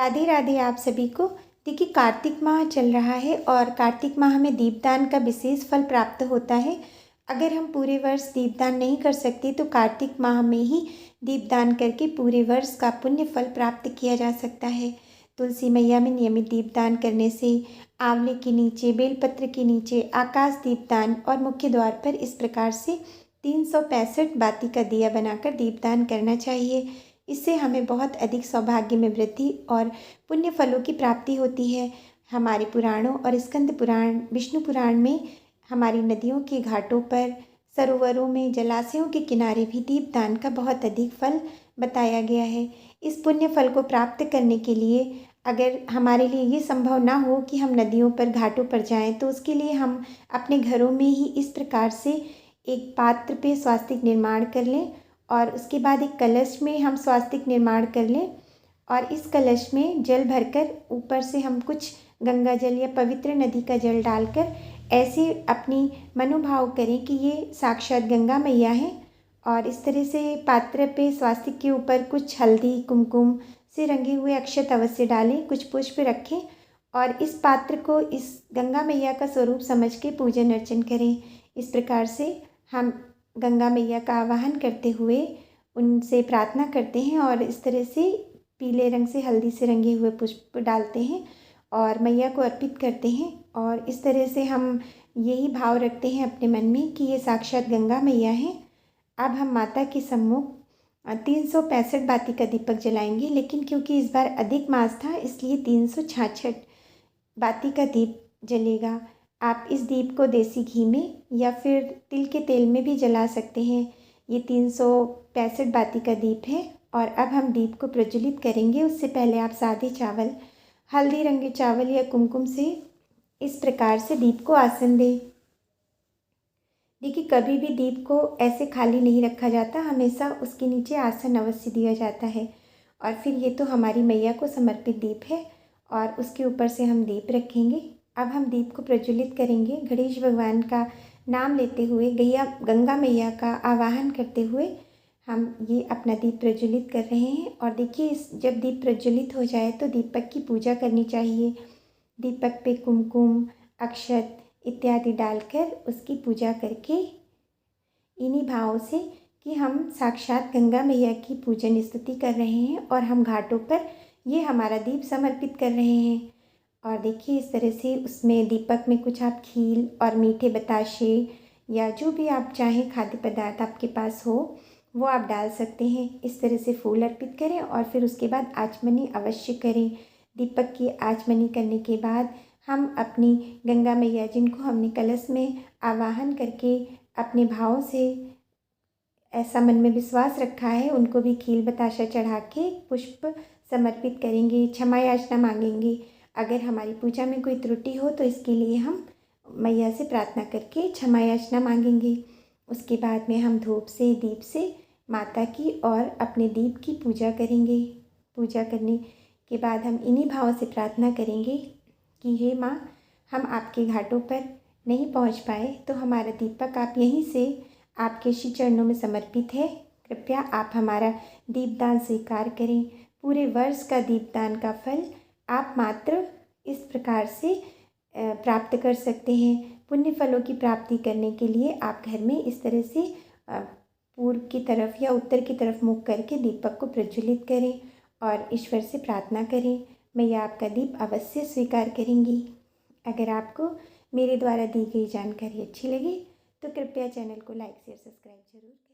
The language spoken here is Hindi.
राधे राधे आप सभी को। देखिए, कार्तिक माह चल रहा है और कार्तिक माह में दीपदान का विशेष फल प्राप्त होता है। अगर हम पूरे वर्ष दीपदान नहीं कर सकते तो कार्तिक माह में ही दीपदान करके पूरे वर्ष का पुण्य फल प्राप्त किया जा सकता है। तुलसी मैया में नियमित दीपदान करने से, आंवले के नीचे, बेलपत्र के नीचे, आकाश दीपदान और मुख्य द्वार पर इस प्रकार से 365 बाती का दिया बनाकर दीपदान करना चाहिए। इससे हमें बहुत अधिक सौभाग्य में वृद्धि और पुण्य फलों की प्राप्ति होती है। हमारे पुराणों और स्कंद पुराण, विष्णु पुराण में हमारी नदियों के घाटों पर, सरोवरों में, जलाशयों के किनारे भी दीपदान का बहुत अधिक फल बताया गया है। इस पुण्य फल को प्राप्त करने के लिए अगर हमारे लिए ये संभव ना हो कि हम नदियों पर, घाटों पर जाएं, तो उसके लिए हम अपने घरों में ही इस प्रकार से एक पात्र पे स्वास्तिक निर्माण कर लें और उसके बाद एक कलश में हम स्वास्तिक निर्माण कर लें और इस कलश में जल भरकर ऊपर से हम कुछ गंगा जल या पवित्र नदी का जल डालकर ऐसे अपनी मनोभाव करें कि ये साक्षात गंगा मैया हैं। और इस तरह से पात्र पे स्वास्तिक के ऊपर कुछ हल्दी, कुमकुम से रंगे हुए अक्षत अवश्य डालें, कुछ पुष्प रखें और इस पात्र को इस गंगा मैया का स्वरूप समझ के पूजन अर्चन करें। इस प्रकार से हम गंगा मैया का आवाहन करते हुए उनसे प्रार्थना करते हैं और इस तरह से पीले रंग से, हल्दी से रंगे हुए पुष्प डालते हैं और मैया को अर्पित करते हैं। और इस तरह से हम यही भाव रखते हैं अपने मन में कि ये साक्षात गंगा मैया हैं। अब हम माता के सम्मुख 365 बाती का दीपक जलाएंगे, लेकिन क्योंकि इस बार अधिक मास था इसलिए 366 बाती का दीप जलेगा। आप इस दीप को देसी घी में या फिर तिल के तेल में भी जला सकते हैं। ये 365 बाती का दीप है और अब हम दीप को प्रज्वलित करेंगे। उससे पहले आप सादे चावल, हल्दी रंगे चावल या कुमकुम से इस प्रकार से दीप को आसन दें। देखिए, कभी भी दीप को ऐसे खाली नहीं रखा जाता, हमेशा उसके नीचे आसन अवश्य दिया जाता है। और फिर ये तो हमारी मैया को समर्पित दीप है और उसके ऊपर से हम दीप रखेंगे। अब हम दीप को प्रज्वलित करेंगे गणेश भगवान का नाम लेते हुए, गंगा मैया का आवाहन करते हुए हम ये अपना दीप प्रज्वलित कर रहे हैं। और देखिए, जब दीप प्रज्वलित हो जाए तो दीपक की पूजा करनी चाहिए। दीपक पे कुमकुम, अक्षत इत्यादि डालकर उसकी पूजा करके इन्हीं भावों से कि हम साक्षात गंगा मैया की पूजन स्तुति कर रहे हैं और हम घाटों पर ये हमारा दीप समर्पित कर रहे हैं। और देखिए, इस तरह से उसमें दीपक में कुछ आप खील और मीठे बताशे या जो भी आप चाहें खाद्य पदार्थ आपके पास हो वो आप डाल सकते हैं। इस तरह से फूल अर्पित करें और फिर उसके बाद आचमनी अवश्य करें। दीपक की आचमनी करने के बाद हम अपनी गंगा मैया, जिनको हमने कलश में आवाहन करके अपने भाव से ऐसा मन में विश्वास रखा है, उनको भी खील बताशा चढ़ा के पुष्प समर्पित करेंगे, क्षमा याचना मांगेंगे। अगर हमारी पूजा में कोई त्रुटि हो तो इसके लिए हम मैया से प्रार्थना करके क्षमा याचना मांगेंगे। उसके बाद में हम धूप से, दीप से माता की और अपने दीप की पूजा करेंगे। पूजा करने के बाद हम इन्हीं भाव से प्रार्थना करेंगे कि हे माँ, हम आपके घाटों पर नहीं पहुँच पाए तो हमारा दीपक आप यहीं से आपके श्री चरणों में समर्पित है। कृपया आप हमारा दीपदान स्वीकार करें। पूरे वर्ष का दीपदान का फल आप मात्र इस प्रकार से प्राप्त कर सकते हैं। पुण्य फलों की प्राप्ति करने के लिए आप घर में इस तरह से पूर्व की तरफ या उत्तर की तरफ मुख करके दीपक को प्रज्वलित करें और ईश्वर से प्रार्थना करें। मैया आपका दीप अवश्य स्वीकार करेंगी। अगर आपको मेरे द्वारा दी गई जानकारी अच्छी लगी तो कृपया चैनल को लाइक, शेयर, सब्सक्राइब जरूर करें।